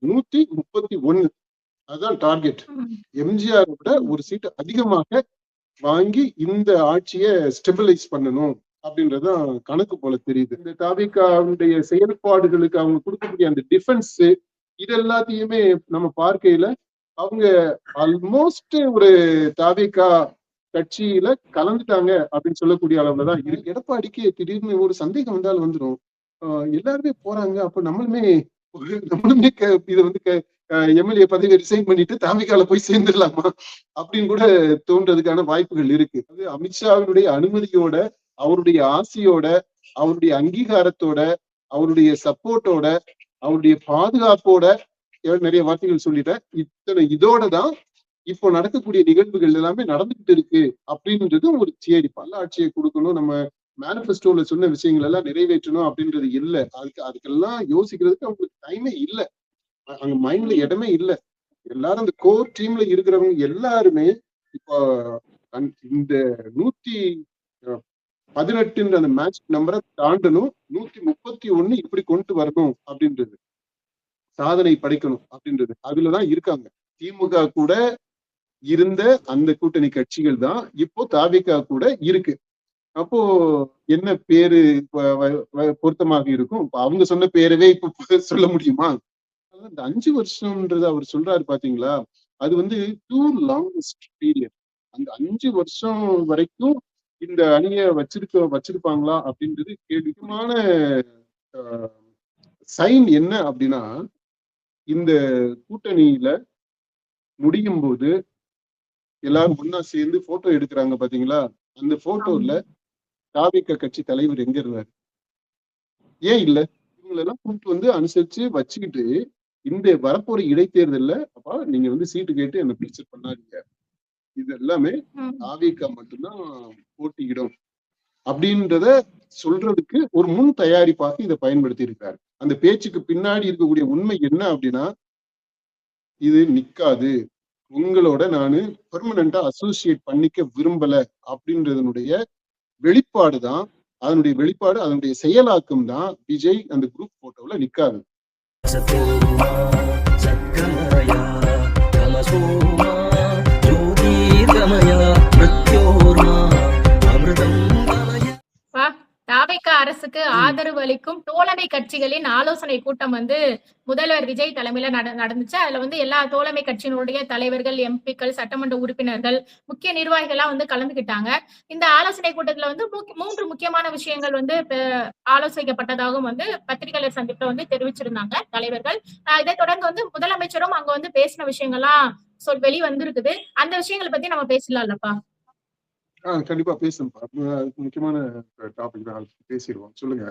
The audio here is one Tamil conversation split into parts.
131. அதுதான் டார்கெட். எம்ஜிஆர் விட ஒரு சீட்டு அதிகமாக வாங்கி இந்த ஆட்சியை ஸ்டெபிலைஸ் பண்ணணும் அப்படின்றதுதான் கணக்கு போல தெரியுது. இந்த தாவேகாவுடைய செயல்பாடுகளுக்கு அவங்க கொடுக்கக்கூடிய அந்த டிஃபென்ஸ் இது எல்லாத்தையுமே நம்ம பார்க்கையில அவங்க ஆல்மோஸ்ட் ஒரு தாவேகா கட்சியில கலந்துட்டாங்க அப்படின்னு சொல்லக்கூடிய அளவுலதான் இருக்கு. எடப்பாடிக்கு திடீர்னு ஒரு சந்தேகம் வந்தால் வந்துடும். எல்லாருமே போறாங்க, அப்ப நம்மளுமே இதை வந்து எம்எல்ஏ பதவியை ரிசைன் பண்ணிட்டு தாவேகால போய் சேர்ந்துடலாமா அப்படின்னு கூட தோன்றதுக்கான வாய்ப்புகள் இருக்கு. அது அமித்ஷாவினுடைய அனுமதியோட, அவருடைய ஆசையோட, அவருடைய அங்கீகாரத்தோட, அவருடைய சப்போர்ட்டோட, அவருடைய பாதுகாப்போட, நிறைய வார்த்தைகள் சொல்லிட்டேன், இத்தனை இதோட தான் இப்போ நடக்கக்கூடிய நிகழ்வுகள் எல்லாமே நடந்துகிட்டு இருக்கு அப்படின்றது ஒரு தியரி. பல ஆட்சியை கொடுக்கணும், நம்ம மேனிபெஸ்டோல சொன்ன விஷயங்கள் எல்லாம் நிறைவேற்றணும் அப்படின்றது இல்ல. அதுக்கெல்லாம் யோசிக்கிறதுக்கு அவங்களுக்கு டைமே இல்லை, அங்க மைண்ட்ல இடமே இல்லை. எல்லாரும் அந்த கோர் டீம்ல இருக்கிறவங்க எல்லாருமே இப்போ இந்த 118 அந்த மேட்ச் நம்பரை தாண்டணும், 131 இப்படி கொண்டு வரணும் அப்படின்றது, சாதனை படைக்கணும் அப்படின்றது அதுலதான் இருக்காங்க. திமுக கூட இருந்த அந்த கூட்டணி கட்சிகள் தான் இப்போ தாவேகா கூட இருக்கு. அப்போ என்ன பேரு பொருத்தமாக இருக்கும்? அவங்க சொன்ன பேரவே இப்ப சொல்ல முடியுமா? இந்த 5 வருஷம்ன்றது அவர் சொல்றாரு பாத்தீங்களா, அது வந்து டூ லாங்கஸ்ட் பீரியட். அந்த 5 வருஷம் வரைக்கும் இந்த அணியை வச்சிருப்பாங்களா அப்படின்றது கேள்விக்குமான சைன் என்ன அப்படின்னா, இந்த கூட்டணியில முடியும் போது எல்லாரும் ஒன்னா சேர்ந்து போட்டோ எடுக்கிறாங்க பாத்தீங்களா, அந்த போட்டோல தாவேகா கட்சி தலைவர் எங்க இருந்தாரு? ஏன் இல்ல? இவங்களெல்லாம் கூப்பிட்டு வந்து அனுசரிச்சு வச்சுக்கிட்டு இந்த வரப்போற இடைத்தேர்தல்ல அப்பா நீங்க வந்து சீட்டு கேட்டு என்ன பிரச்சனை பண்ணாதீங்க, இது எல்லாமே தாவேகா மட்டும்தான் போட்டியிடும் அப்படின்றத சொல்றதுக்கு ஒரு முன் தயாரிப்பாக இதை பயன்படுத்தி இருக்காரு. அந்த பேச்சுக்கு பின்னாடி இருக்கக்கூடிய உண்மை என்ன அப்படின்னா, இது நிக்காது, உங்களோட நானு பெர்மனண்டா அசோசியேட் பண்ணிக்க விரும்பல அப்படின்றதனுடைய வெளிப்பாடுதான், அதனுடைய வெளிப்பாடு, அதனுடைய செயலாக்கம் தான் விஜய் அந்த குரூப் போட்டோல நிக்காது. தாவேகா அரசுக்கு ஆதரவு அளிக்கும் தோழமை கட்சிகளின் ஆலோசனை கூட்டம் வந்து முதல்வர் விஜய் தலைமையில நடந்துச்சு. அதுல வந்து எல்லா தோழமை கட்சியினுடைய தலைவர்கள், எம்பிக்கள், சட்டமன்ற உறுப்பினர்கள், முக்கிய நிர்வாகிகள்லாம் வந்து கலந்துகிட்டாங்க. இந்த ஆலோசனை கூட்டத்துல வந்து 3 முக்கியமான விஷயங்கள் வந்து ஆலோசிக்கப்பட்டதாகவும் வந்து பத்திரிகையாளர் சந்திப்புல வந்து தெரிவிச்சிருந்தாங்க தலைவர்கள். இதை தொடர்ந்து வந்து முதலமைச்சரும் அங்க வந்து பேசின விஷயங்கள்லாம் வெளி வந்திருக்குது. அந்த விஷயங்களை பத்தி நம்ம பேசலாம்லப்பா? கண்டிப்பா பேசணும்ப்பா, முக்கியமான டாபிக் தான், பேசிடுவோம், சொல்லுங்க.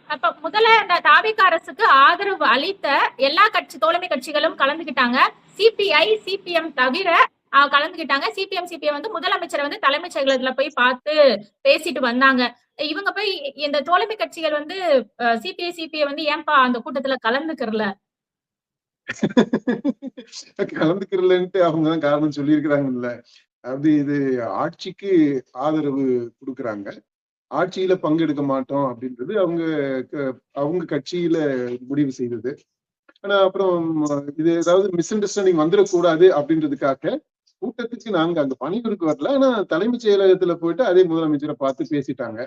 அப்ப முதல்ல இந்த தாவேகா அரசுக்கு ஆதரவு அளித்த எல்லா தோழமை கட்சிகளும் கலந்துகிட்டாங்க. சிபிஐ, சிபிஎம் தவிர கலந்துகிட்டாங்க. சிபிஎம் வந்து முதலமைச்சரை வந்து தலைமைச் செயலகத்துல போய் பார்த்து பேசிட்டு வந்தாங்க. இவங்க போய் இந்த தோழமை கட்சிகள் வந்து சிபிஐ வந்து ஏன்பா அந்த கூட்டத்துல கலந்துக்கிறல கலந்துக்கிறலன்ட்டு அவங்கதான் காரணம் சொல்லியிருக்கிறாங்கல்ல. அது இது ஆட்சிக்கு ஆதரவு கொடுக்குறாங்க, ஆட்சியில பங்கெடுக்க மாட்டோம் அப்படின்றது அவங்க கட்சியில முடிவு செய்தது. ஆனா அப்புறம் இது ஏதாவது மிஸ் அண்டர்ஸ்டாண்டிங் வந்துடக்கூடாது அப்படின்றதுக்காக கூட்டத்துக்கு நாங்க அங்க பணிபுரிக்கு வரல, ஆனா தலைமைச் செயலகத்துல போயிட்டு அதே முதலமைச்சரை பார்த்து பேசிட்டாங்க.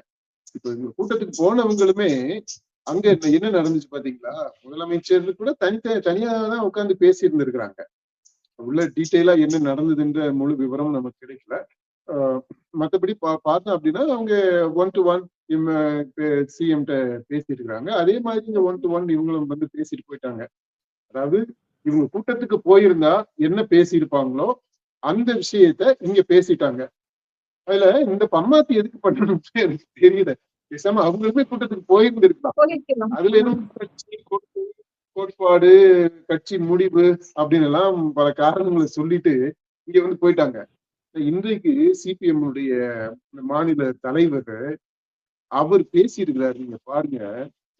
இப்ப இந்த கூட்டத்துக்கு போனவங்களுமே அங்க என்ன நடந்துச்சு பாத்தீங்களா, முதலமைச்சர் கூட தனியா தான் உட்கார்ந்து பேசி இருந்திருக்கிறாங்க. உள்ள டீட்டெயிலா என்ன நடந்ததுன்ற முழு விவரம் நமக்கு கிடைக்கல. மற்றபடி பார்த்தோம் அப்படின்னா அவங்க 1-to-1 சிஎம் பேசிட்டு இருக்காங்க. அதே மாதிரி இங்க 1-to-1 இவங்களும் வந்து பேசிட்டு போயிட்டாங்க. அதாவது இவங்க கூட்டத்துக்கு போயிருந்தா என்ன பேசியிருப்பாங்களோ அந்த விஷயத்த இங்க பேசிட்டாங்க. அதுல இந்த பம்மாத்தி எதுக்கு பண்ணணும்னு எனக்கு தெரியல. பேசாம அவங்களுமே கூட்டத்துக்கு போயிருந்து இருக்கலாம். அதுல என்ன கோட்பாடு, கட்சி முடிவு அப்படின்னு எல்லாம் பல காரணங்களை சொல்லிட்டு இங்க வந்து போயிட்டாங்க. இன்றைக்கு சிபிஎம் மாநில தலைவர் அவர் பேசியிருக்கிறாரு, நீங்க பாருங்க,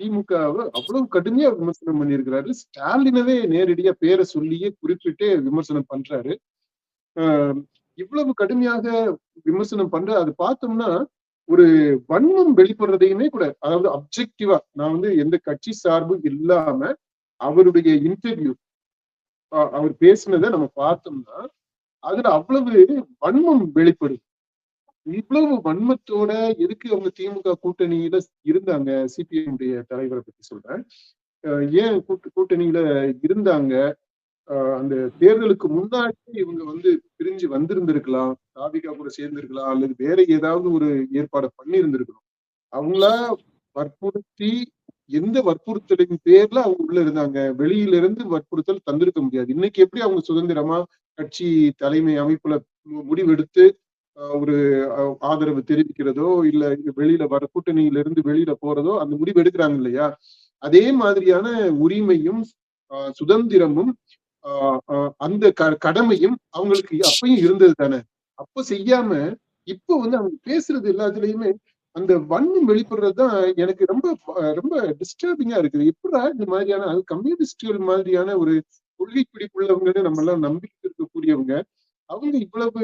திமுகவை அவ்வளவு கடுமையா விமர்சனம் பண்ணியிருக்கிறாரு. ஸ்டாலினவே நேரடியா பேரை சொல்லியே குறிப்பிட்டு விமர்சனம் பண்றாரு. இவ்வளவு கடுமையாக விமர்சனம் பண்ற அது பார்த்தோம்னா ஒரு வன்மம் வெளிப்படுறதையுமே கூட, அதாவது அப்ஜெக்டிவா நான் வந்து எந்த கட்சி சார்பு இல்லாம அவருடைய இன்டர்வியூ அவர் பேசினதை நம்ம பார்த்தோம்னா அதுல அவ்வளவு வன்மம் வெளிப்படுது. இவ்வளவு வன்மத்தோட எதுக்கு அவங்க திமுக கூட்டணியில இருந்தாங்க? சிபிஎம் உடைய தலைவரை பத்தி சொல்றேன். ஏன் கூட்டணியில இருந்தாங்க? அந்த தேர்தலுக்கு முன்னாடி இவங்க பிரிஞ்சு வந்திருந்திருக்கலாம், தாவிகா கூட சேர்ந்திருக்கலாம், அல்லது வேற ஏதாவது ஒரு ஏற்பாடு பண்ணி இருந்திருக்கணும். அவங்களா வற்புறுத்தி எந்த வற்புறுத்தலின் பேர்ல அவங்க உள்ள இருந்தாங்க? வெளியில இருந்து வற்புறுத்தல் தந்திருக்க முடியாது. இன்னைக்கு எப்படி அவங்க சுதந்திரமா கட்சி தலைமை அமைப்புல முடிவெடுத்து ஒரு ஆதரவு தெரிவிக்கிறதோ இல்ல வெளியில வர கூட்டணியில இருந்து வெளியில போறதோ அந்த முடிவு எடுக்கிறாங்க இல்லையா? அதே மாதிரியான உரிமையும் சுதந்திரமும் அந்த கடமையும் அவங்களுக்கு அப்பயும் இருந்தது தானே. அப்ப செய்யாம இப்ப அவங்க பேசுறது எல்லாத்துலயுமே அந்த வன்மம் வெளிப்படுறதுதான் எனக்கு ரொம்ப ரொம்ப டிஸ்டர்பிங்கா இருக்குது. எப்படா இந்த மாதிரியான கம்யூனிஸ்டுகள் மாதிரியான ஒரு கொள்கை பிடிப்புள்ளவங்கன்னு நம்ம எல்லாம் நம்பிக்கை இருக்கக்கூடியவங்க அவங்க இவ்வளவு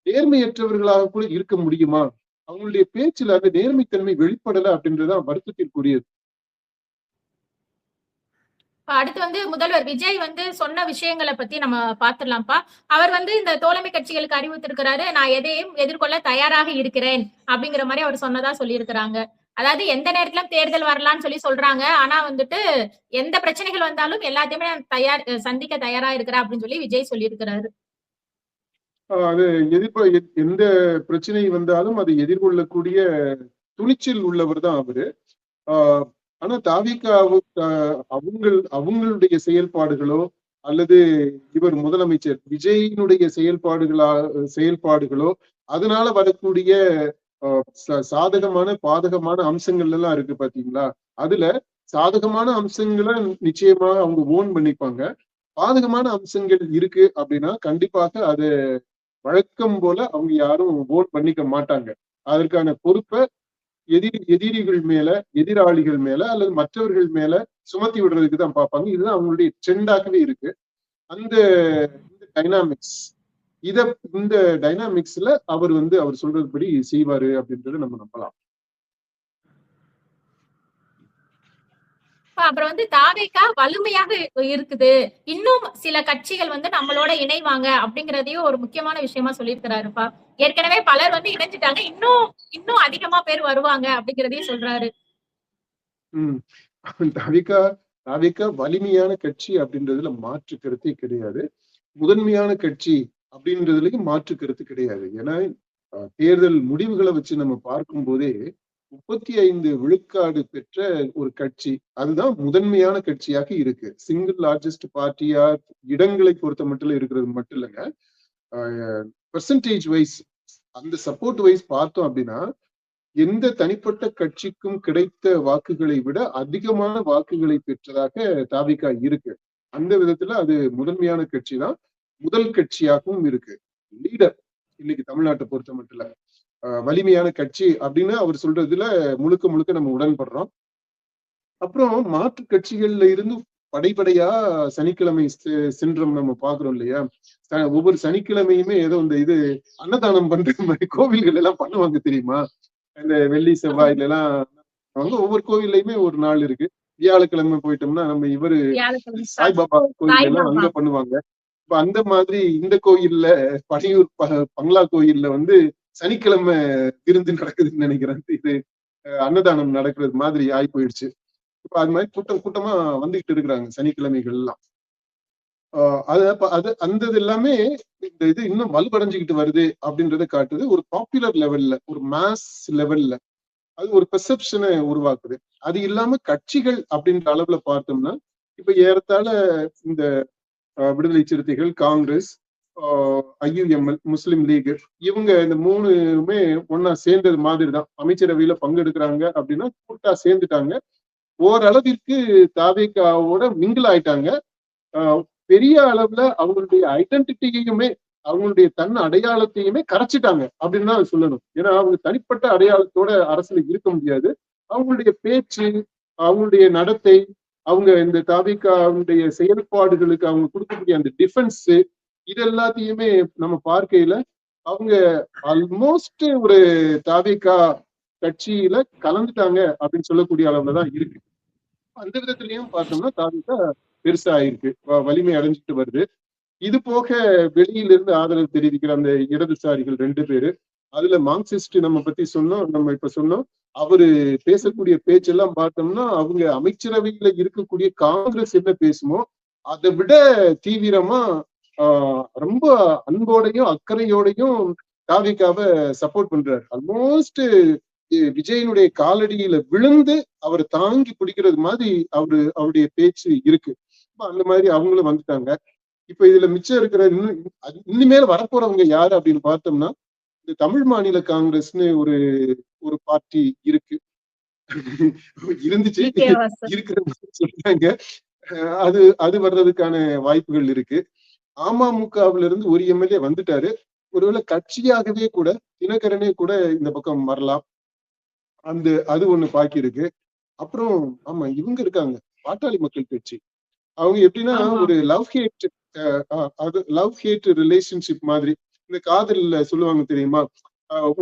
நேர்மையற்றவர்களாக கூட இருக்க முடியுமா? அவங்களுடைய பேச்சுல அந்த நேர்மைத்தன்மை வெளிப்படல அப்படின்றதுதான் வருத்தத்திற்குரியது. அடுத்து முதல்வர் விஜய் சொன்ன விஷயங்களை பத்தி நம்ம பாத்துடலாம்ப்பா. அவர் இந்த தோழமை கட்சிகளுக்கு அறிவித்திருக்கிறாரு, நான் எதையும் எதிர்கொள்ள தயாராக இருக்கிறேன் அப்படிங்கிற மாதிரி அவர் சொன்னதா சொல்லியிருக்கிறாங்க. அதாவது எந்த நேரத்திலும் தேர்தல் வரலாம்னு சொல்றாங்க. ஆனா எந்த பிரச்சனைகள் வந்தாலும் எல்லாத்தையுமே சந்திக்க தயாரா இருக்கிறேன் அப்படின்னு சொல்லி விஜய் சொல்லியிருக்கிறாரு. அது எந்த பிரச்சனை வந்தாலும் அதை எதிர்கொள்ளக்கூடிய துணிச்சல் உள்ளவர் தான் அவரு. ஆனா அவங்களுடைய செயல்பாடுகளோ அல்லது இவர் முதலமைச்சர் விஜயினுடைய செயல்பாடுகளோ அதனால வரக்கூடிய சாதகமான பாதகமான அம்சங்கள் எல்லாம் இருக்கு பாத்தீங்களா? அதுல சாதகமான அம்சங்களை நிச்சயமாக அவங்க ஓன் பண்ணிப்பாங்க. பாதகமான அம்சங்கள் இருக்கு அப்படின்னா கண்டிப்பாக அது வழக்கம் போல அவங்க யாரும் ஓன் பண்ணிக்க மாட்டாங்க. அதற்கான பொறுப்பை எதிரிகள் மேல, எதிராளிகள் மேல அல்லது மற்றவர்கள் மேல சுமத்தி விடுறதுக்கு தான் பார்ப்பாங்க. இதுதான் அவங்களுடைய ட்ரெண்டாகவே இருக்கு. அந்த டைனாமிக்ஸ் இந்த டைனாமிக்ஸ்ல அவர் அவர் சொல்றதுபடி செய்வாரு அப்படின்றத நம்ம நம்பலாம். அப்புறம் தாவேகா வலிமையாக இருக்குது, இன்னும் சில கட்சிகள் நம்மளோட இணைவாங்க அப்படிங்கறதையும் ஒரு முக்கியமான விஷயமா சொல்லியிருக்கிறாருப்பா. ஏற்கனவே பலர் இணைஞ்சிட்டாங்க, இன்னும் அதிகமா பேர் வருவாங்க அப்படிங்கிறதையும் சொல்றாரு. தாவேகா வலிமையான கட்சி அப்படின்றதுல மாற்று கருத்தே கிடையாது. முதன்மையான கட்சி அப்படின்றதுலயும் மாற்று கருத்து கிடையாது. ஏன்னா தேர்தல் முடிவுகளை வச்சு நம்ம பார்க்கும் போதே 35 விழுக்காடு பெற்ற ஒரு கட்சி அதுதான் முதன்மையான கட்சியாக இருக்கு. சிங்கிள் லார்ஜஸ்ட் பார்ட்டியா இடங்களை பொறுத்த மட்டும் இருக்கிறது மட்டும் இல்லைங்க, பெர்சன்டேஜ் வைஸ் அந்த சப்போர்ட் வைஸ் பார்த்தோம் அப்படின்னா எந்த தனிப்பட்ட கட்சிக்கும் கிடைத்த வாக்குகளை விட அதிகமான வாக்குகளை பெற்றதாக தாவிகா இருக்கு. அந்த விதத்துல அது முதன்மையான கட்சி தான், முதல் கட்சியாகவும் இருக்கு. லீடர் இன்னைக்கு தமிழ்நாட்டை பொறுத்த மட்டும் இல்ல வலிமையான கட்சி அப்படின்னு அவர் சொல்றதுல முழுக்க முழுக்க நம்ம உடன்படுறோம். அப்புறம் மாற்று கட்சிகள்ல இருந்து படைப்படையா சனிக்கிழமை சென்றம் நம்ம பாக்குறோம் இல்லையா? ஒவ்வொரு சனிக்கிழமையுமே ஏதோ இந்த இது அன்னதானம் பண்ற மாதிரி கோவில்கள் எல்லாம் பண்ணுவாங்க தெரியுமா? இந்த வெள்ளி செவ்வாயில எல்லாம் ஒவ்வொரு கோவில்லையுமே ஒரு நாள் இருக்கு. வியாழக்கிழமை போயிட்டோம்னா நம்ம இவரு சாய்பாபா கோயில் எல்லாம் அங்க பண்ணுவாங்க. இப்ப அந்த மாதிரி இந்த கோயில்ல பழையூர் பங்களா கோயில்ல சனிக்கிழமை விருந்து நடக்குதுன்னு நினைக்கிறேன். இது அன்னதானம் நடக்கிறது மாதிரி ஆகி போயிடுச்சு. இப்ப அது மாதிரி கூட்டமா வந்துகிட்டு இருக்கிறாங்க சனிக்கிழமைகள் எல்லாம். அந்த இது எல்லாமே இந்த இது இன்னும் வலுவடைஞ்சுக்கிட்டு வருது அப்படின்றத காட்டுது. ஒரு பாப்புலர் லெவல்ல, ஒரு மாஸ் லெவல்ல அது ஒரு பெர்செப்ஷனை உருவாக்குது. அது இல்லாம கட்சிகள் அப்படின்ற அளவுல பார்த்தோம்னா இப்ப ஏறத்தாழ இந்த விடுதலை சிறுத்தைகள், காங்கிரஸ், IUML, முஸ்லிம் லீக் இவங்க இந்த மூணுமே ஒன்னா சேர்ந்தது மாதிரிதான். அமைச்சரவையில பங்கெடுக்கிறாங்க அப்படின்னா கூட்டா சேர்ந்துட்டாங்க. ஓரளவிற்கு தாவேகாவோட மிங்கிள் ஆயிட்டாங்க. பெரிய அளவுல அவங்களுடைய ஐடென்டிட்டியுமே அவங்களுடைய தன் அடையாளத்தையுமே கரைச்சிட்டாங்க அப்படின்னு தான் சொல்லணும். ஏன்னா அவங்க தனிப்பட்ட அடையாளத்தோட அரசியல் இருக்க முடியாது. அவங்களுடைய பேச்சு, அவங்களுடைய நடத்தை, அவங்க இந்த தாவேகாவுடைய செயல்பாடுகளுக்கு அவங்க கொடுக்கக்கூடிய அந்த டிஃபென்ஸ் இது எல்லாத்தையுமே நம்ம பார்க்கையில அவங்க ஆல்மோஸ்ட் ஒரு தாவேகா கட்சியில கலந்துட்டாங்க அப்படின்னு சொல்லக்கூடிய அளவுலதான் இருக்கு. அந்த விதத்திலையும் பார்த்தோம்னா தாவிக பெருசா ஆயிருக்கு, வலிமை அடைஞ்சிட்டு வருது. இது போக வெளியிலிருந்து ஆதரவு தெரிவிக்கிற அந்த இடதுசாரிகள் 2 பேரு. அதுல மார்க்சிஸ்ட் நம்ம பத்தி சொன்னோம். நம்ம இப்ப சொன்னோம். அவரு பேசக்கூடிய பேச்செல்லாம் பார்த்தோம்னா, அவங்க அமைச்சரவையில இருக்கக்கூடிய காங்கிரஸ் என்ன பேசுமோ, அத விட தீவிரமா ஆ ரொம்ப அன்போடையும், அக்கறையோடையும் தாவேகாவ சப்போர்ட் பண்றாரு. ஆல்மோஸ்ட் விஜயனுடைய காலடியில விழுந்து அவர தாங்கி பிடிக்கிறது மாதிரி அவருடைய பேச்சு இருக்கு. அந்த மாதிரி அவங்களும் வந்துட்டாங்க. இப்ப இதுல மிச்சம் இருக்கிற இனிமேல் வரப்போறவங்க யாரு அப்படின்னு பார்த்தோம்னா, இந்த தமிழ் மாநில காங்கிரஸ்னு ஒரு ஒரு பார்ட்டி இருக்கு. இருந்துச்சு, விஜயவா சார். இருக்கிற மாதிரி சொல்றாங்க. அது அது வர்றதுக்கான வாய்ப்புகள் இருக்கு. அமமுகவுல இருந்து ஒரு எம்எல்ஏ வந்துட்டாரு. ஒருவேளை கட்சியாகவே கூட தினகரனே கூட இந்த பக்கம் வரலாம். அது ஒண்ணு பாக்கி இருக்கு. அப்புறம் ஆமா இவங்க இருக்காங்க, பாட்டாளி மக்கள் கட்சி. அவங்க எப்படின்னா ஆமா. ஒரு லவ் ஹேட் ரிலேஷன்ஷிப் மாதிரி. இந்த காதல்ல சொல்லுவாங்க தெரியுமா?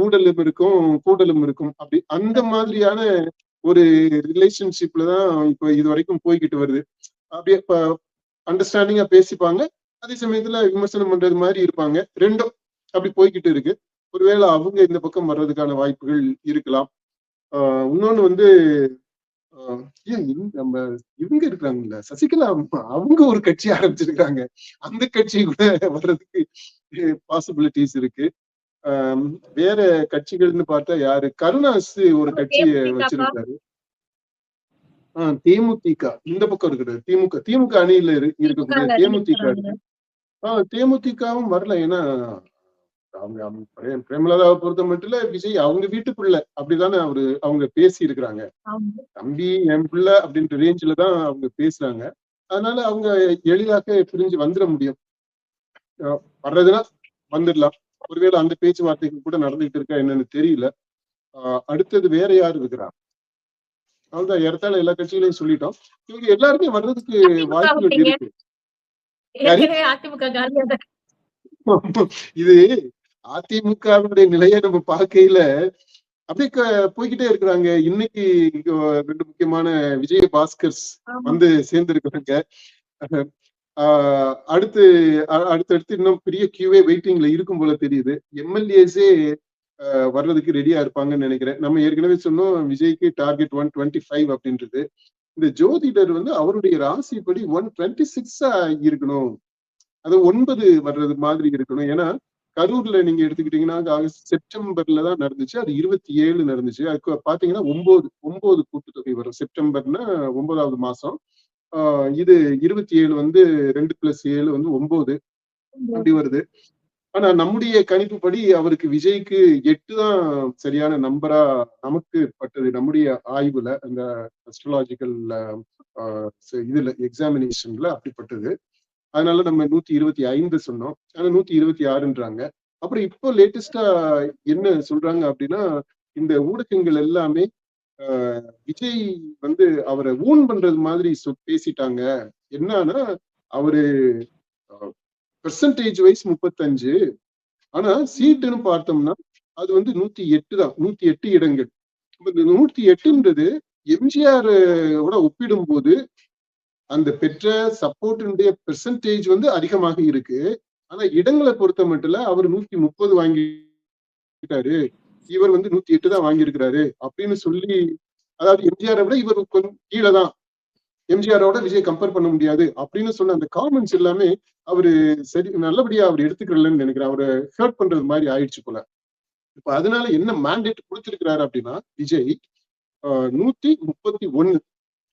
ஊடலும் இருக்கும், கூடலும் இருக்கும். அப்படி அந்த மாதிரியான ஒரு ரிலேஷன்ஷிப்ல தான் இப்ப இது வரைக்கும் போய்கிட்டு வருது. அப்படியே இப்ப அண்டர்ஸ்டாண்டிங்கா பேசிப்பாங்க. அதே சமயத்துல விமர்சனம் பண்றது மாதிரி இருப்பாங்க. 2ம் அப்படி போய்கிட்டு இருக்கு. ஒருவேளை அவங்க இந்த பக்கம் வர்றதுக்கான வாய்ப்புகள் இருக்கலாம். இன்னொன்னு வந்து ஏன் நம்ம இவங்க இருக்கிறாங்கல்ல சசிகலா அம்மா, அவங்க ஒரு கட்சி ஆரம்பிச்சிருக்காங்க. அந்த கட்சி கூட வர்றதுக்கு பாசிபிலிட்டிஸ் இருக்கு. ஆஹ் வேற கட்சிகள்னு பார்த்தா யாரு, கருணாஸ் ஒரு கட்சியை தேமுதிகப்பா. வச்சிருக்காரு. தேமுதிக இந்த பக்கம் இருக்கிறது. திமுக அணியில இருக்கக்கூடிய திமுகல தேமுதிக இருக்கிறாங்க. இருக்கு. தேமுதிகவும் வரல. ஏன்னா அவங்க பிரேமலதாவை பொறுத்த மட்டும் விஜய் அவங்க வீட்டுக்குள்ள அப்படிதானே அவங்க பேசி இருக்கிறாங்க. ஆமா. தம்பி என் பிள்ளை அப்படின்ற ரேஞ்சில தான் அவங்க பேசுறாங்க. அதனால அவங்க எளிதாக பிரிஞ்சு வந்துட முடியும். வர்றதுன்னா வந்துடலாம். ஒருவேளை அந்த பேச்சுவார்த்தைகள் கூட நடந்துகிட்டு இருக்கா என்னன்னு தெரியல. அடுத்தது வேற யாரு இருக்கிறா? அவ்வளவுதான், ஏறத்தாழ எல்லா கட்சிகளையும் சொல்லிட்டோம். இவங்க எல்லாருமே வர்றதுக்கு அதிமுக வாய்ப்புகள் விட்டீங்க. இருக்கு. யாரு? ஏற்கனவே அதிமுக காலியா தான். இது அதிமுகவினுடைய நிலையை நம்ம பார்க்கையில அப்படியே போய்கிட்டே இருக்கிறாங்க. இன்னைக்கு 2 முக்கியமான விஜய பாஸ்கர்ஸ் ஆமா. வந்து சேர்ந்திருக்கிறாங்க. அடுத்தடுத்து இன்னும் பெரிய கியூவே வெயிட்டிங்ல இருக்கும் போல தெரியுது. எம்எல்ஏஸே வர்றதுக்கு ரெடியா இருப்பாங்கன்னு நினைக்கிறேன். நம்ம ஏற்கனவே சொன்னோம் விஜய்க்கு டார்கெட் 125 அப்படின்றது. இந்த ஜோதிடர் வந்து அவருடைய ராசிப்படி 126 இருக்கணும். அது 9 வர்றது மாதிரி இருக்கணும். ஏன்னா கரூர்ல நீங்க எடுத்துக்கிட்டீங்கன்னா செப்டம்பர்ல தான் நடந்துச்சு. அது 27 நடந்துச்சு. அதுக்கு பாத்தீங்கன்னா 9 கூட்டுத்தொகை வரும். செப்டம்பர்னா 9வது மாசம். இது 27 வந்து 2+7 வந்து 9 அப்படி வருது. ஆனா நம்முடைய கணிப்புப்படி அவருக்கு விஜய்க்கு 8 தான் சரியான நம்பரா நமக்கு பட்டது. நம்முடைய ஆய்வுல அந்த அஸ்ட்ராலாஜிக்கல் இதுல எக்ஸாமினேஷன்ல அப்படிப்பட்டது. அதனால நம்ம 125 சொன்னோம். ஆனா 126ன்றாங்க. அப்புறம் இப்போ லேட்டஸ்டா என்ன சொல்றாங்க அப்படின்னா, இந்த ஊடகங்கள் எல்லாமே விஜய் வந்து அவரை ஊன் பண்றது மாதிரி பேசிட்டாங்க. என்னன்னா அவரு பெர்சன்டேஜ் வைஸ் 35, ஆனா சீட்டுன்னு பார்த்தோம்னா அது வந்து 108 தான். 108 இடங்கள். இந்த 108ன்றது எம்ஜிஆர் ஒப்பிடும் போது அந்த பெற்ற சப்போர்ட்டினுடைய பெர்சன்டேஜ் வந்து அதிகமாக இருக்கு. ஆனா இடங்களை பொறுத்த மட்டும் அவர் 130 வாங்கிட்டாரு, இவர் வந்து 108 தான் வாங்கியிருக்கிறாரு அப்படின்னு சொல்லி, அதாவது எம்ஜிஆரை விட இவர் கொஞ்சம் கீழே தான், எம்ஜிஆரோட விஜய் கம்பேர் பண்ண முடியாது அப்படின்னு சொன்ன அந்த காமெண்ட்ஸ் எல்லாமே அவரு சரி நல்லபடியா அவர் எடுத்துக்கிறலன்னு நினைக்கிறேன். அவரை ஹர்ட் பண்றது மாதிரி ஆயிடுச்சு போல. இப்ப அதனால என்ன மேண்டேட் கொடுத்திருக்கிறாரு அப்படின்னா விஜய் 131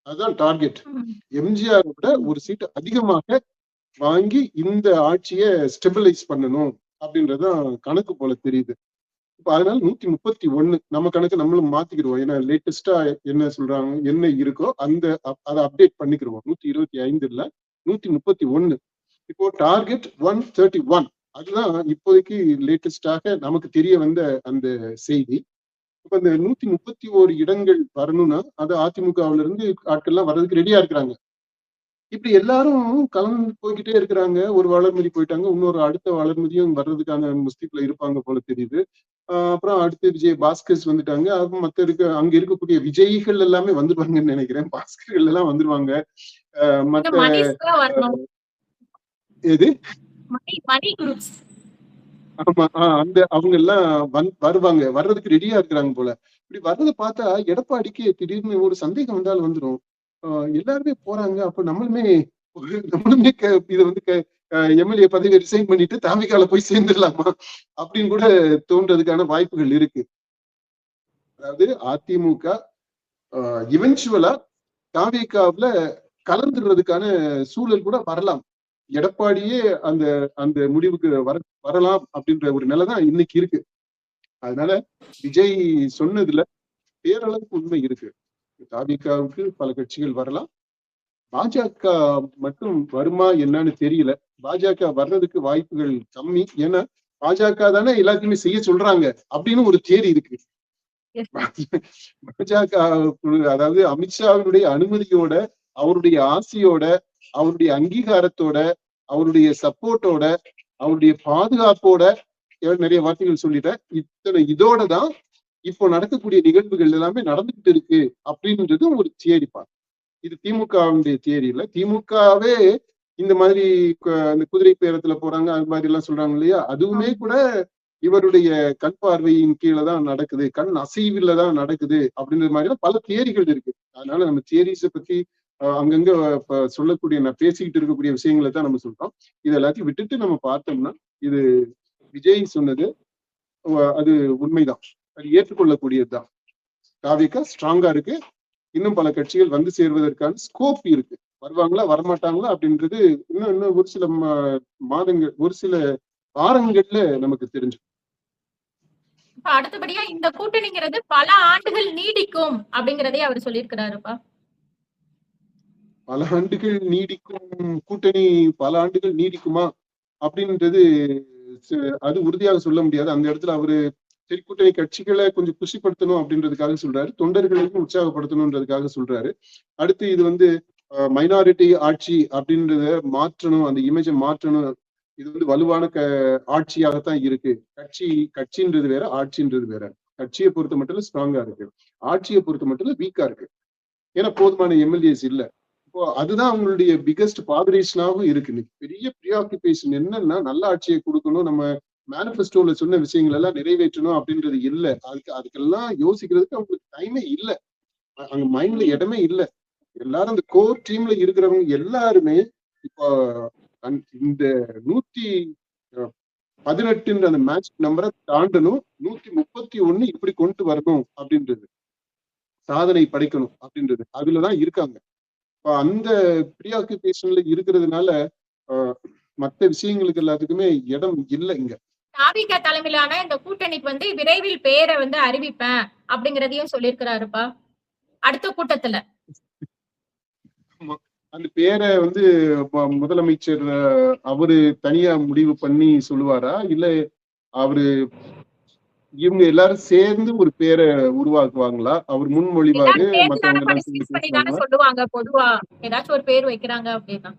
அதுதான் டார்கெட். எம்ஜிஆர் விட ஒரு சீட் அதிகமாக வாங்கி இந்த ஆட்சியை ஸ்டெபிலைஸ் பண்ணணும் அப்படின்றதுதான் கணக்கு போல தெரியுது. இப்ப அதனால 131 நம்ம கணக்கு நம்மளும் மாத்திக்கிடுவோம். ஏன்னா லேட்டஸ்டா என்ன சொல்றாங்க, என்ன இருக்கோ அதை அப்டேட் பண்ணிக்கிடுவோம். 125 இல்ல 131. இப்போ டார்கெட் 131. அதுதான் இப்போதைக்கு லேட்டஸ்டாக நமக்கு தெரிய வந்த அந்த செய்தி. இப்ப இந்த 131 இடங்கள் வரணும்னா அது அதிமுகவுல இருந்து ஆட்கள் எல்லாம் வர்றதுக்கு ரெடியா இருக்கிறாங்க. இப்படி எல்லாரும் கலந்து போய்கிட்டே இருக்கிறாங்க. ஒரு வளர்மதி போயிட்டாங்க. இன்னொரு அடுத்த வளர்மதியும் வர்றதுக்கான முஸ்தீப்ல இருப்பாங்க போல தெரியுது. அப்புறம் அடுத்து விஜய் பாஸ்கர்ஸ் வந்துட்டாங்க. அப்புறம் அங்க இருக்கக்கூடிய விஜய்கள் எல்லாமே வந்துருவாங்கன்னு நினைக்கிறேன். பாஸ்கர்கள் எல்லாம் வந்துருவாங்க. மத்த எது மணி குரூப்ஸ் ஆமா அவங்க எல்லாம் வருவாங்க. வர்றதுக்கு ரெடியா இருக்கிறாங்க போல. இப்படி வர்றதை பார்த்தா எடப்பாடிக்கு திடீர்னு ஒரு சந்தேகம் வந்தாலும் வந்துடும். எல்லாருமே போறாங்க. அப்ப நம்மளுமே இதை வந்து எம்எல்ஏ பதவியை ரிசைன் பண்ணிட்டு தாமிகால போய் சேர்ந்துடலாமா அப்படின்னு கூட தோன்றதுக்கான வாய்ப்புகள் இருக்கு. அதாவது அதிமுக இவென்ச்சுவலா தாமிகாவுல கலந்துடுறதுக்கான சூழல் கூட வரலாம். எடப்பாடியே அந்த அந்த முடிவுக்கு வரலாம் அப்படின்ற ஒரு நிலைதான் இன்னைக்கு இருக்கு. அதனால விஜய் சொன்னதுல பேரளவுக்கு உண்மை இருக்கு. தாவிகாவுக்கு பல கட்சிகள் வரலாம். பாஜக மட்டும் வருமா என்னன்னு தெரியல. பாஜக வர்றதுக்கு வாய்ப்புகள் கம்மி. ஏன்னா பாஜக தானே எல்லாத்தையுமே செய்ய சொல்றாங்க அப்படின்னு ஒரு தேரி இருக்கு. பாஜக அதாவது அமித்ஷாவினுடைய அனுமதியோட, அவருடைய ஆசையோட, அவருடைய அங்கீகாரத்தோட, அவருடைய சப்போர்ட்டோட, அவருடைய பாதுகாப்போட, நிறைய வார்த்தைகள் சொல்லிட்டேன். இதோட தான் இப்போ நடக்கக்கூடிய நிகழ்வுகள் எல்லாமே நடந்துகிட்டு இருக்கு அப்படின்றது ஒரு தியரிப்பா. இது திமுகவுடைய தியரி இல்ல. திமுகவே இந்த மாதிரி அந்த குதிரை பேரத்துல போறாங்க அது மாதிரி எல்லாம் சொல்றாங்க இல்லையா, அதுவுமே கூட இவருடைய கண் பார்வையின் கீழே தான் நடக்குது, கண் அசைவுல தான் நடக்குது அப்படின்ற மாதிரி பல தியரிகள் இருக்கு. அதனால நம்ம தியரிஸை பத்தி அங்கங்க சொல்லக்கூடிய நான் பேசிக்கிட்டு இருக்கக்கூடிய விஷயங்களை தான் நம்ம சொல்றோம். இது எல்லாத்தையும் விட்டுட்டு நம்ம பார்த்தோம்னா இது விஜய் சொன்னது அது உண்மைதான், அது ஏற்றுக்கொள்ளக்கூடியதுதான். தாவிக ஸ்ட்ராங்கா இருக்கு. இன்னும் பல கட்சிகள் வந்து சேர்வதற்கான ஸ்கோப் இருக்கு. வருவாங்களா வரமாட்டாங்களா அப்படின்றது இன்னும் ஒரு சில மாதங்கள், ஒரு சில வாரங்கள்ல நமக்கு தெரிஞ்சு. அடுத்தபடியா இந்த கூட்டணிங்கிறது பல ஆண்டுகள் நீடிக்கும் அப்படிங்கறதே அவர் சொல்லியிருக்கிறாருப்பா. பல ஆண்டுகள் நீடிக்கும் கூட்டணி பல ஆண்டுகள் நீடிக்குமா அப்படின்றது அது உறுதியாக சொல்ல முடியாது. அந்த இடத்துல அவரு சரி கூட்டணி கட்சிகளை கொஞ்சம் குஷிப்படுத்தணும் அப்படின்றதுக்காக சொல்றாரு, தொண்டர்களையும் உற்சாகப்படுத்தணும்ன்றதுக்காக சொல்றாரு. அடுத்து இது வந்து மைனாரிட்டி ஆட்சி அப்படின்றத மாற்றணும், அந்த இமேஜை மாற்றணும். இது வந்து வலுவான ஆட்சியாகத்தான் இருக்கு. கட்சின்றது வேற, ஆட்சின்றது வேற. கட்சியை பொறுத்த மட்டும் ஸ்ட்ராங்கா இருக்கு, ஆட்சியை பொறுத்த மட்டும் வீக்கா இருக்கு. ஏன்னா போதுமான எம்எல்ஏஸ் இல்ல. இப்போ அதுதான் அவங்களுடைய பிகஸ்ட் பாதரேஷனாகவும் இருக்கு. பெரிய ப்ரீஆக்குபேஷன் என்னன்னா நல்ல ஆட்சியை கொடுக்கணும், நம்ம மேனிபெஸ்டோல சொன்ன விஷயங்கள் எல்லாம் நிறைவேற்றணும் அப்படின்றது இல்ல. அதுக்கெல்லாம் யோசிக்கிறதுக்கு அவங்களுக்கு டைமே இல்லை, அங்க மைண்ட்ல இடமே இல்லை. எல்லாரும் அந்த கோர் டீம்ல இருக்கிறவங்க எல்லாருமே இப்போ இந்த 118 அந்த மேட்ச் நம்பரை தாண்டணும், 131 இப்படி கொண்டு வரணும் அப்படின்றது, சாதனை படைக்கணும் அப்படின்றது அதுலதான் இருக்காங்க. இப்போ அந்த ப்ரீஆக்குபேஷன்ல இருக்கிறதுனால மற்ற விஷயங்களுக்கு எல்லாத்துக்குமே இடம் இல்லை இங்க. தாவிக தலைமையிலான இந்த கூட்டணிக்கு வந்து விரைவில் பேரை வந்து அறிவிப்பேன் அப்படிங்கறதையும் சொல்லியிருக்கிறாருப்பா அடுத்த கூட்டத்துல. அந்த பேரை வந்து முதலமைச்சர் அவரு தனியா முடிவு பண்ணி சொல்லுவாரா, இல்ல அவரு இவங்க எல்லாரும் சேர்ந்து ஒரு பேரை உருவாக்குவாங்களா? அவர் முன்மொழிவாரு, மத்தவங்க சொல்லுவாங்க பொதுவா ஏதாச்சும் ஒரு பேர் வைக்கிறாங்க அப்படின்னா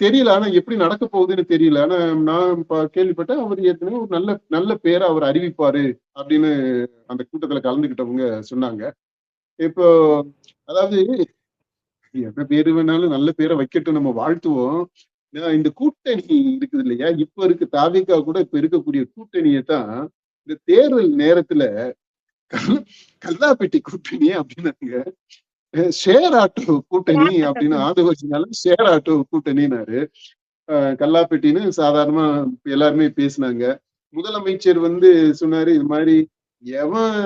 தெரியல. ஆனா எப்படி நடக்க போகுதுன்னு தெரியல. ஆனா நான் கேள்விப்பட்டேன் அவர் ஏற்கனவே ஒரு நல்ல பேரை அவர் அறிவிப்பாரு அப்படின்னு அந்த கூட்டத்துல கலந்துகிட்டவங்க சொன்னாங்க. இப்போ அதாவது என்ன பேரு வேணாலும் நல்ல பேரை வைக்கட்டும், நம்ம வாழ்த்துவோம். இந்த கூட்டணி இருக்குது இல்லையா, இப்ப இருக்கு தாவிகா கூட இப்ப இருக்கக்கூடிய கூட்டணியை தான் இந்த தேர்தல் நேரத்துல கல்லாப்பெட்டி கூட்டணி அப்படின்னாங்க, ஷேர் ஆட்டோ கூட்டணி அப்படின்னு ஆதவச்சினால ஷேர் ஆட்டோ கூட்டணினாரு. கல்லாப்பெட்டின்னு சாதாரணமா எல்லாருமே பேசினாங்க. முதலமைச்சர் வந்து சொன்னாரு இது மாதிரி எவன்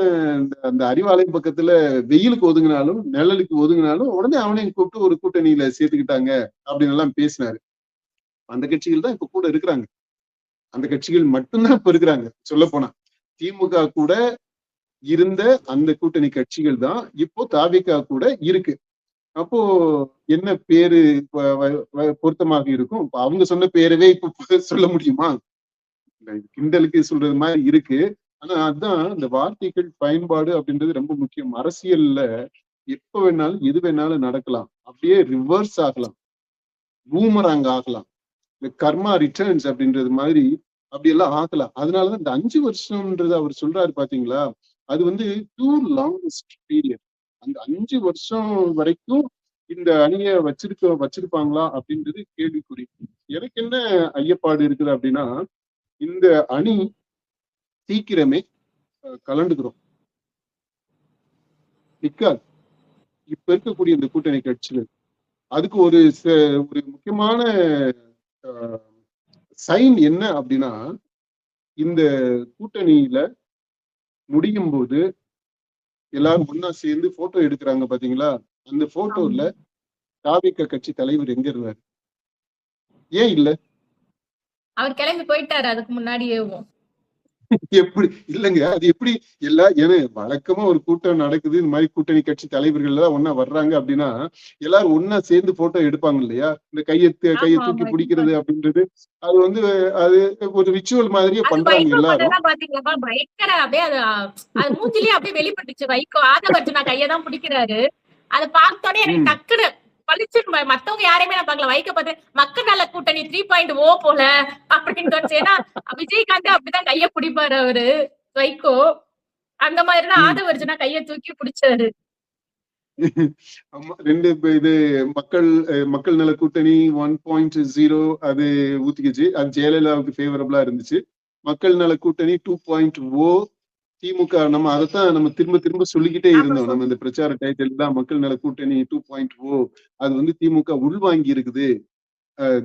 அந்த அறிவாலயம் பக்கத்துல வெயிலுக்கு ஒதுங்கினாலும் நிழலுக்கு ஒதுங்கினாலும் உடனே அவனையும் கூப்பிட்டு ஒரு கூட்டணியில சேர்த்துக்கிட்டாங்க அப்படின்னு எல்லாம் பேசினாரு. அந்த கட்சிகள் தான் இப்ப கூட இருக்கிறாங்க. அந்த கட்சிகள் மட்டும்தான் இப்ப இருக்கிறாங்க. சொல்ல போனா திமுக கூட இருந்த அந்த கூட்டணி கட்சிகள் தான் இப்போ தாவிக கூட இருக்கு. அப்போ என்ன பேரு பொருத்தமாக இருக்கும்? இப்ப அவங்க சொன்ன பேரவே இப்ப சொல்ல முடியுமா? கிண்டலுக்கு சொல்றது மாதிரி இருக்கு. ஆனா அதுதான் இந்த வார்த்தைகள் பயன்பாடு அப்படின்றது ரொம்ப முக்கியம். அரசியல்ல எப்ப வேணாலும் எது வேணாலும் நடக்கலாம். அப்படியே ரிவர்ஸ் ஆகலாம், பூமராங் ஆகலாம், இந்த கர்மா ரிட்டர்ன்ஸ் அப்படின்றது மாதிரி அப்படியெல்லாம் ஆகலாம். அதனாலதான் இந்த 5 வருஷம்ன்றது அவர் சொல்றாரு பாத்தீங்களா, அது வந்து டூ லாங்கஸ்ட் பீரியட். அந்த 5 வருஷம் வரைக்கும் இந்த அணியை வச்சிருப்பாங்களா அப்படின்றது கேள்விக்குறி. எனக்கு என்ன ஐயப்பாடு இருக்குது அப்படின்னா, இந்த அணி சீக்கிரமே கலண்டுக்கிறோம், நிக்காது இப்ப இருக்கக்கூடிய இந்த கூட்டணி கட்சிகள். அதுக்கு ஒரு முக்கியமான சைன் என்ன அப்படின்னா, இந்த கூட்டணியில முடியும் போது எல்லாரும் ஒன்னா சேர்ந்து போட்டோ எடுக்கிறாங்க பாத்தீங்களா, அந்த போட்டோல தாவிக கட்சி தலைவர் எங்க இருந்தாரு? ஏன் இல்ல? அவர் கிளம்பி போயிட்டாரு அதுக்கு முன்னாடியேவும். எப்படி இல்லைங்க, அது எப்படி வழக்கமா ஒரு கூட்டம் நடக்குது, இந்த மாதிரி கூட்டணி கட்சி தலைவர்கள் எல்லாம் ஒன்னா வர்றாங்க அப்படின்னா எல்லாரும் ஒன்னா சேர்ந்து போட்டோ எடுப்பாங்க இல்லையா? இந்த கையை தூக்கி பிடிக்கிறது அப்படின்றது அது வந்து அது ஒரு ரிச்சுவல் மாதிரியே பண்றாங்க எல்லாரும். பாத்தீங்களா பயங்கர அப்படியே அது மூஞ்சிலேயே அப்படியே வெளிப்பட்டுச்சு. வைகோ ஆதவர்ஜுனா கையதான் பிடிக்கிறாரு. அதை பார்த்தோடனே எனக்கு டக்குனு பளிச்சு. மத்தவங்க யாரையுமே நான் பார்க்கல, வைக்க பார்த்து மக்கள் நல கூட்டணி 3.0 போல அப்படின்னு தோணுச்சு. ஏன்னா விஜயகாந்த் அப்படிதான் கைய பிடிப்பாரு அவரு வைகோ. அந்த மாதிரிதான் ஆதவர்ஜுனா கைய தூக்கி பிடிச்சாரு. ஆமா, இது மக்கள் நல கூட்டணி 1.0 அது ஊத்திக்கிச்சு. அது ஜெயலலிதாவுக்கு ஃபேவரபிளா இருந்துச்சு. மக்கள் நல கூட்டணி 2.0 திமுக. நம்ம அதைத்தான் நம்ம திரும்ப சொல்லிக்கிட்டே இருந்தோம். நம்ம இந்த பிரச்சார டைட்டில் தான் மக்கள் நல கூட்டணி 2.0. அது வந்து திமுக உள்வாங்கி இருக்குது,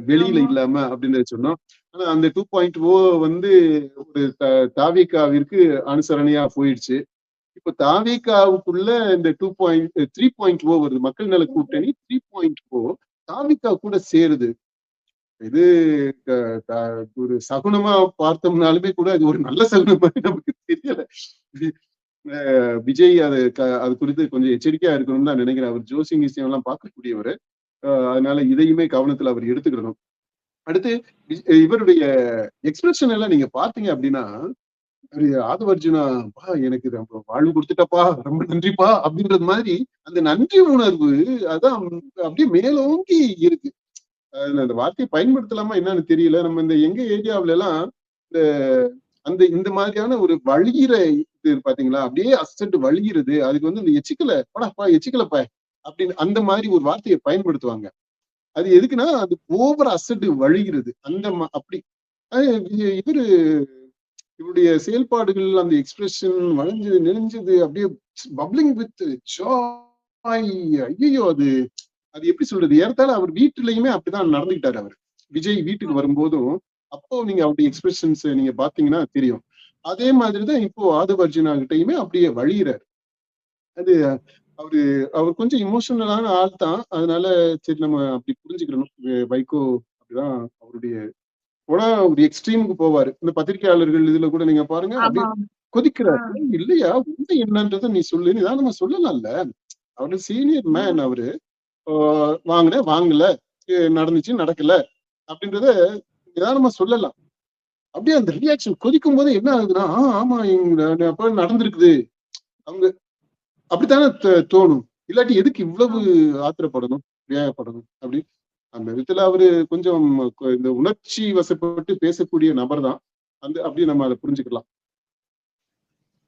வெளியில இல்லாம அப்படின்னு சொன்னோம். ஆனா அந்த 2.0 வந்து ஒரு தாவிகாவிற்கு அனுசரணையா போயிடுச்சு. இப்ப தாவிகாவுக்குள்ள இந்த 3.0 வருது. மக்கள் நல கூட்டணி 3.0 தாவிகா கூட சேருது. இது ஒரு சகுனமா பார்த்தோம்னாலுமே கூட அது ஒரு நல்ல சகுனமா நமக்கு தெரியல. விஜய் அது குறித்து கொஞ்சம் எச்சரிக்கையா இருக்கணும்னு தான் நினைக்கிறேன். அவர் ஜோசிங் விஷயம் எல்லாம் பார்க்கக்கூடியவர். அதனால இதையுமே கவனத்துல அவர் எடுத்துக்கிடணும். அடுத்து இவருடைய எக்ஸ்பிரஷன் எல்லாம் நீங்க பாத்தீங்க அப்படின்னா, ஆதவர்ஜுனா எனக்கு வாழ்வு கொடுத்துட்டப்பா, ரொம்ப நன்றிப்பா அப்படின்றது மாதிரி அந்த நன்றி உணர்வு அதான் அப்படியே மேலோங்கி இருக்கு. அந்த வார்த்தையை பயன்படுத்தலாமா என்னன்னு தெரியல. நம்ம இந்த எங்க ஏரியாவில எல்லாம் இந்த மாதிரியான ஒரு வழிகிற இது பாத்தீங்களா, அப்படியே அசட்டு வழிகிறது. அதுக்கு வந்து இந்த எச்சிக்கலப்பா அப்படின்னு அந்த மாதிரி ஒரு வார்த்தையை பயன்படுத்துவாங்க. அது எதுக்குன்னா அது ஓவர் அசட்டு வழிகிறது. அப்படி இவருடைய செயல்பாடுகள், அந்த எக்ஸ்பிரஷன் வளைஞ்சது நெளிஞ்சது அப்படியே பப்ளிங் வித் ஜாய். ஐயோ, அது எப்படி சொல்றது, ஏறத்தால அவர் வீட்டுலயுமே அப்படிதான் நடந்துகிட்டாரு. அவர் விஜய் வீட்டுக்கு வரும்போதும் அப்போ நீங்க அவருடைய எக்ஸ்பிரஷன்ஸ் நீங்க பாத்தீங்கன்னா தெரியும். அதே மாதிரிதான் இப்போ ஆதவர்ஜுனா கிட்டையுமே அப்படியே வழிகிறார். அது அவர் கொஞ்சம் இமோஷனலான ஆள் தான். அதனால சரி நம்ம அப்படி புரிஞ்சுக்கணும். வைகோ அப்படிதான் அவருடைய போனா ஒரு எக்ஸ்ட்ரீமுக்கு போவாரு. இந்த பத்திரிகையாளர்கள் இதுல கூட நீங்க பாருங்க, அப்படியே கொதிக்கிறாரு. இல்லையா உண்மை என்னன்றத நீ சொல்லு, நிதானமா சொல்லலாம்ல. அவரு சீனியர் மேன். அவரு வாங்கல, நடந்துச்சு நடக்கல அப்படின்றத நிதானமா சொல்லலாம். அப்படியே அந்த ரியாக்ஷன் கொதிக்கும் போது என்ன ஆகுதுன்னா, ஆமா அப்ப நடந்திருக்குது அவங்க அப்படித்தானே தோணும். இல்லாட்டி எதுக்கு இவ்வளவு ஆத்திரப்படணும், வேகப்படணும் அப்படி. அந்த விதத்துல அவரு கொஞ்சம் இந்த உணர்ச்சி வசப்பட்டு பேசக்கூடிய நபர் தான். அப்படி நம்ம அதை புரிஞ்சுக்கலாம்.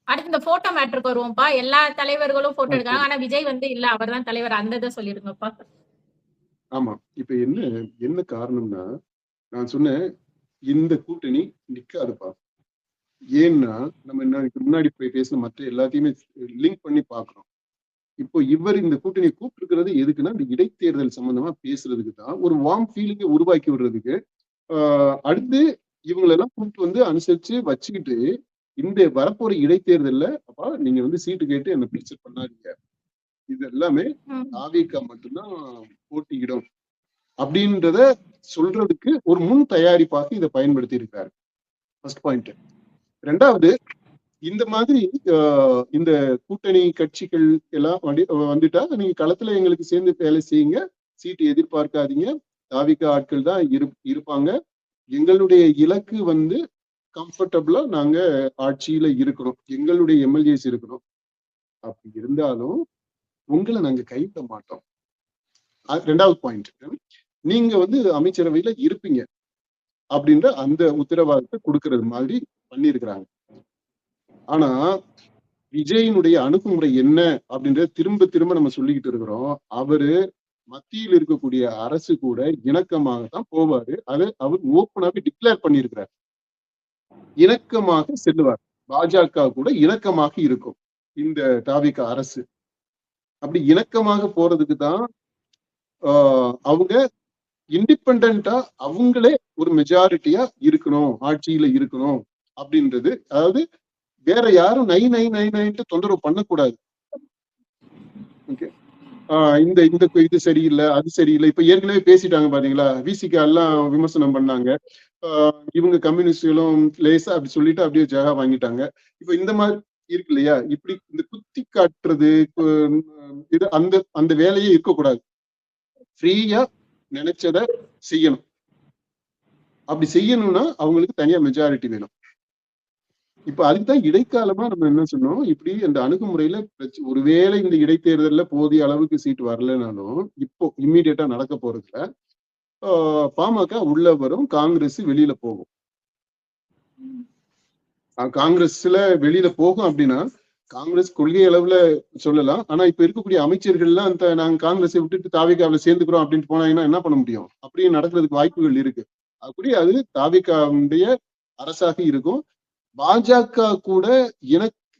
அடுத்து இந்த போட்டோ மேட்டருக்கு வருவோம்ப்பா. எல்லா தலைவர்களும் போட்டோ எடுக்காங்க, ஆனா விஜய் வந்து இல்ல, அவர் தான் தலைவர். அந்த இதை சொல்லிடுங்கப்பா. ஆமா, இப்ப என்ன காரணம்னா, நான் சொன்னேன் இந்த கூட்டணி நிக்காதுப்பா. ஏன்னா நம்ம முன்னாடி போய் பேசின மற்ற எல்லாத்தையுமே லிங்க் பண்ணி பாக்குறோம். இப்போ இவர் இந்த கூட்டணியை கூப்பிட்டுருக்கிறது எதுக்குன்னா, இந்த இடைத்தேர்தல் சம்பந்தமா பேசுறதுக்கு தான், ஒரு வார்ம் ஃபீலிங்கை உருவாக்கி விடுறதுக்கு. அடுத்து இவங்களெல்லாம் கூப்பிட்டு வந்து அனுசரிச்சு வச்சுக்கிட்டு, இந்த வரப்போற இடைத்தேர்தல்ல அப்பா நீங்க வந்து சீட்டு கேட்டு என்ன பிக்சர் பண்ணாதீங்க, இது எல்லாமே தாவேகா மட்டும்தான் போட்டியிடும் அப்படின்றத சொல்றதுக்கு ஒரு முன் தயாரிப்பாக இதை பயன்படுத்தி இருக்காரு. First point. ரெண்டாவது, இந்த மாதிரி இந்த கூட்டணி கட்சிகள் எல்லாம் வந்துட்டா நீங்க களத்துல எங்களுக்கு சேர்ந்து வேலை செய்யுங்க, சீட்டு எதிர்பார்க்காதீங்க, தாவிக ஆட்கள் தான் இருப்பாங்க, எங்களுடைய இலக்கு வந்து கம்ஃபர்டபுளா நாங்க ஆட்சியில இருக்கிறோம், எங்களுடைய எம்எல்ஏஸ் இருக்கணும். அப்படி இருந்தாலும் உங்களை நாங்க கைவிட மாட்டோம் ரெண்டாவது பாயிண்ட், நீங்க வந்து அமைச்சரவையில இருப்பீங்க அப்படின்ற அந்த உத்தரவாதத்தை கொடுக்கறது மாதிரி பண்ணியிருக்கிறாங்க. ஆனா விஜயினுடைய அணுகுமுறை என்ன அப்படின்றத திரும்ப திரும்ப நம்ம சொல்லிக்கிட்டு இருக்கிறோம். அவரு மத்தியில் இருக்கக்கூடிய அரசு கூட இணக்கமாக தான் போவாரு. அதை அவர் ஓப்பனாவே டிக்ளேர் பண்ணியிருக்கிறார். இணக்கமாக செல்லுவார். பாஜக கூட இணக்கமாக இருக்கும் இந்த தாவிக அரசு. அப்படி இணக்கமாக போறதுக்கு தான் அவங்க இண்டிபெண்டா அவங்களே ஒரு மெஜாரிட்டியா இருக்கணும், ஆட்சியில இருக்கணும் அப்படின்றது. அதாவது வேற யாரும் நை நை நை நைன்ட்டு தொந்தரவு பண்ணக்கூடாது. ஓகே, இந்த இந்த இது சரியில்லை, அது சரியில்லை. இப்ப ஏற்கனவே பேசிட்டாங்க பாத்தீங்களா, விசிகா எல்லாம் விமர்சனம் பண்ணாங்க. இவங்க கம்யூனிஸ்டுகளும் லேசா அப்படி சொல்லிட்டு அப்படியே ஜெகா வாங்கிட்டாங்க. இப்ப இந்த மாதிரி இருக்கு இல்லையா, இப்படி இந்த குத்தி காட்டுறது இது அந்த அந்த வேலையே இருக்கக்கூடாது. ஃப்ரீயா நினைச்சத செய்யணும். அப்படி செய்யணும்னா அவங்களுக்கு தனியா மெஜாரிட்டி வேணும். இப்ப அதுக்குதான் இடைக்காலமா நம்ம என்ன சொன்னோம், இப்படி அந்த அணுகுமுறையில ஒருவேளை இந்த இடைத்தேர்தல்ல போதிய அளவுக்கு சீட் வரலனாலும் இப்போ இம்மீடியட்டா நடக்க போறதுல பாமக உள்ள வரும், காங்கிரஸ் வெளியில போகும். காங்கிரஸ்ல வெளியில போகும் அப்படின்னா காங்கிரஸ் கொள்கை அளவுல சொல்லலாம். ஆனா இப்ப இருக்கக்கூடிய அமைச்சர்கள்லாம் நாங்க காங்கிரஸை விட்டுட்டு தாவிகாவில சேர்ந்துக்கிறோம் அப்படின்ட்டு போனாங்கன்னா என்ன பண்ண முடியும்? அப்படியே நடக்கிறதுக்கு வாய்ப்புகள் இருக்கு. அப்படி அது தாவிகாவுடைய அரசாக இருக்கும். பாஜக கூட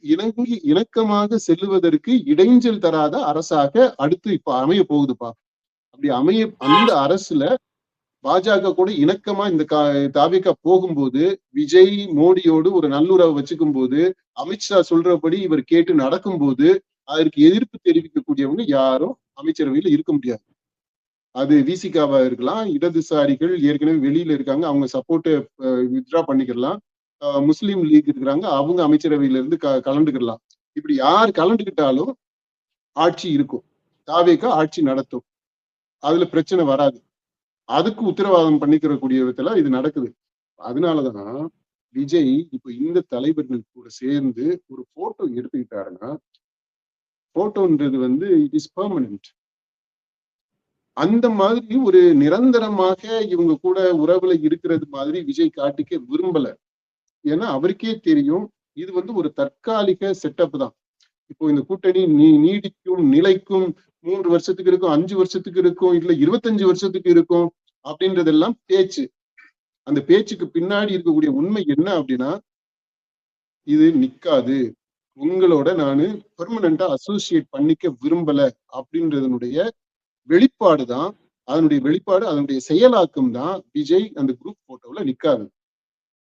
இணங்கி இணக்கமாக செல்லுவதற்கு இடைஞ்சல் தராத அரசாக அடுத்து இப்ப அமைய போகுதுப்பா. அப்படி அந்த அரசுல பாஜக கூட இணக்கமா இந்த தாவிக போகும்போது, விஜய் மோடியோடு ஒரு நல்லுறவை வச்சுக்கும் போது, அமித்ஷா சொல்றபடி இவர் கேட்டு நடக்கும்போது, அதற்கு எதிர்ப்பு தெரிவிக்கக்கூடியவங்க யாரும் அமைச்சரவையில இருக்க முடியாது. அது விசிகாவா இருக்கலாம், இடதுசாரிகள் ஏற்கனவே வெளியில இருக்காங்க, அவங்க சப்போர்ட்டை வித்ரா பண்ணிக்கலாம். முஸ்லீம் லீக் இருக்கிறாங்க, அவங்க அமைச்சரவையில இருந்து கலந்துக்கலாம். இப்படி யார் கலந்துக்கிட்டாலும் ஆட்சி இருக்கும், தாவேக ஆட்சி நடத்தும், அதுல பிரச்சனை வராது. அதுக்கு உத்தரவாதம் பண்ணிக்கிறக்கூடிய விதத்துல இது நடக்குது. அதனாலதான் விஜய் இப்ப இந்த தலைவர்கள் கூட சேர்ந்து ஒரு போட்டோ எடுத்துக்கிட்டாருன்னா, போட்டோன்றது வந்து இட் இஸ் பெர்மனன்ட். அந்த மாதிரி ஒரு நிரந்தரமாக இவங்க கூட உறவுல இருக்கிறது மாதிரி விஜய் காட்டிக்க விரும்பல. ஏன்னா அவருக்கே தெரியும் இது வந்து ஒரு தற்காலிக செட்டப் தான். இப்போ இந்த கூட்டணி நீடிக்கும், நிலைக்கும், 3 வருஷத்துக்கு இருக்கும், 5 வருஷத்துக்கு இருக்கும், இல்ல 25 வருஷத்துக்கு இருக்கும் அப்படின்றதெல்லாம் பேச்சு. அந்த பேச்சுக்கு பின்னாடி இருக்கக்கூடிய உண்மை என்ன அப்படின்னா, இது நிக்காது, உங்களோட நானு பெர்மனண்டா அசோசியேட் பண்ணிக்க விரும்பல அப்படின்றதனுடைய வெளிப்பாடு தான். அதனுடைய வெளிப்பாடு, அதனுடைய செயலாக்கம் தான் விஜய் அந்த குரூப் போட்டோல நிக்காது.